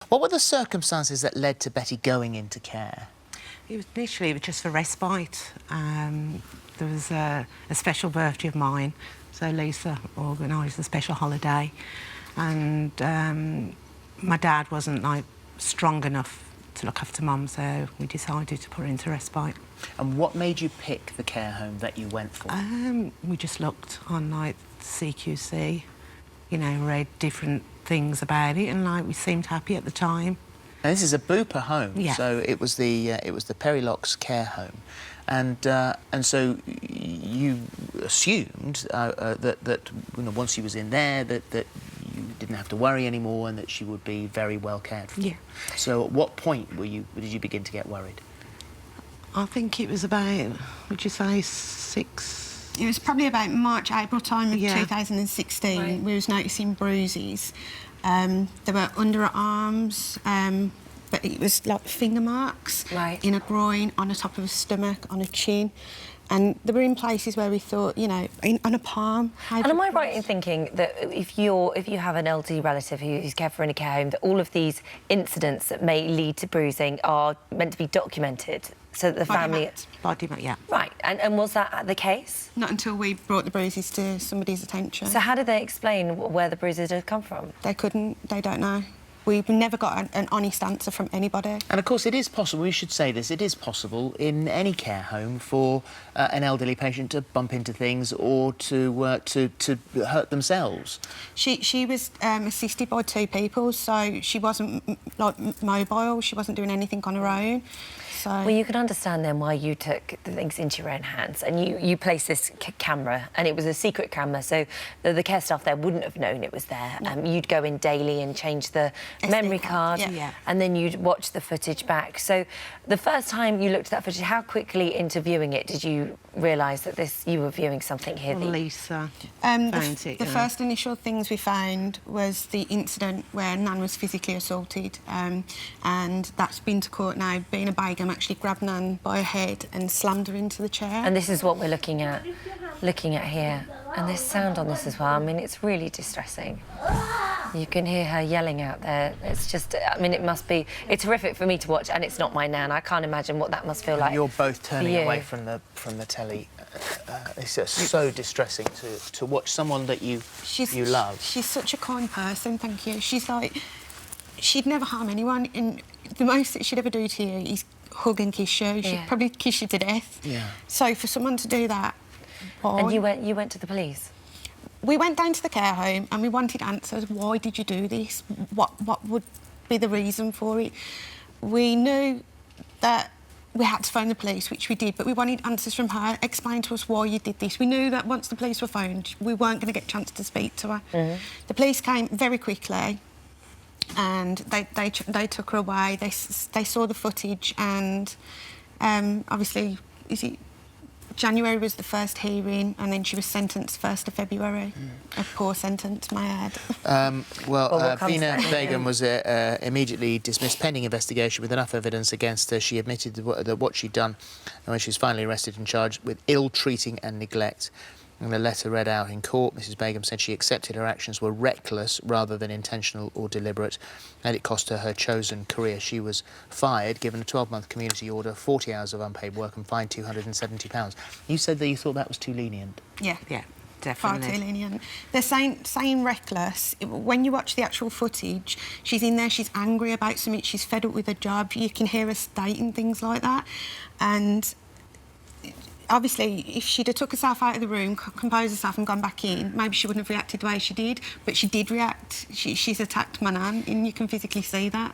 What were the circumstances that led to Betty going into care? It was initially just for respite. There was a special birthday of mine, so Lisa organised a special holiday, and my dad wasn't strong enough to look after Mum, so we decided to put her into respite. And what made you pick the care home that you went for? We just looked on CQC, you know, read different things about it, and we seemed happy at the time. Now, this is a Bupa home, yeah. So it was the Perilocks care home, and so you assumed that you know, once she was in there that you didn't have to worry anymore and that she would be very well cared for. Yeah. So at what point did you begin to get worried? I think it was about, would you say, 6? It was probably about March, April time of 2016. Right. We was noticing bruises. There were underarms, but it was like finger marks in a groin, on the top of a stomach, on a chin. And they were in places where we thought, you know, on a palm. And am I right in thinking that if you have an elderly relative who's cared for in a care home, that all of these incidents that may lead to bruising are meant to be documented so that the family... Body mat, yeah. Right, and was that the case? Not until we brought the bruises to somebody's attention. So how did they explain where the bruises had come from? They couldn't, they don't know. We've never got an honest answer from anybody. And of course, it is possible, we should say this, it is possible in any care home for an elderly patient to bump into things or to hurt themselves. She was assisted by 2 people, so she wasn't mobile. She wasn't doing anything on her own. So... Well, you can understand then why you took the things into your own hands and you placed this camera, and it was a secret camera, so the care staff there wouldn't have known it was there. No. You'd go in daily and change the memory card, and then you'd watch the footage back. So the first time you looked at that footage, how quickly into viewing it did you realise that you were viewing something here? Well, Lisa the first initial things we found was the incident where Nan was physically assaulted, and that's been to court now. Being a Begum actually grabbed Nan by her head and slammed her into the chair. And this is what we're looking at here. And there's sound on this as well. I mean, it's really distressing. You can hear her yelling out there. It's just, I mean, it's horrific for me to watch, and it's not my Nan. I can't imagine what that must feel like. You're both turning away from the telly. It's just so distressing to watch someone that you love. She's such a kind person, thank you. She'd never harm anyone, and the most that she'd ever do to you is hug and kiss you. She'd probably kiss you to death. Yeah. So for someone to do that... And you went to the police? We went down to the care home and we wanted answers. Why did you do this? What would be the reason for it? We knew that we had to phone the police, which we did, but we wanted answers from her. Explain to us why you did this. We knew that once the police were phoned, we weren't going to get a chance to speak to her. Mm-hmm. The police came very quickly and they took her away. They saw the footage, and obviously, January was the first hearing, and then she was sentenced 1st of February. A poor sentence, may I add. Vina Begum was immediately dismissed pending investigation with enough evidence against her. She admitted that what she'd done, and when she was finally arrested and charged with ill-treating and neglect. In a letter read out in court, Mrs Begum said she accepted her actions were reckless rather than intentional or deliberate, and it cost her chosen career. She was fired, given a 12-month community order, 40 hours of unpaid work and fined £270. You said that you thought that was too lenient. Yeah, definitely. Far too lenient. They're saying reckless. When you watch the actual footage, she's in there, she's angry about something, she's fed up with her job. You can hear her stating things like that, and... Obviously, if she'd have took herself out of the room, composed herself and gone back in, maybe she wouldn't have reacted the way she did, but she did react. She's attacked my Nan, and you can physically see that.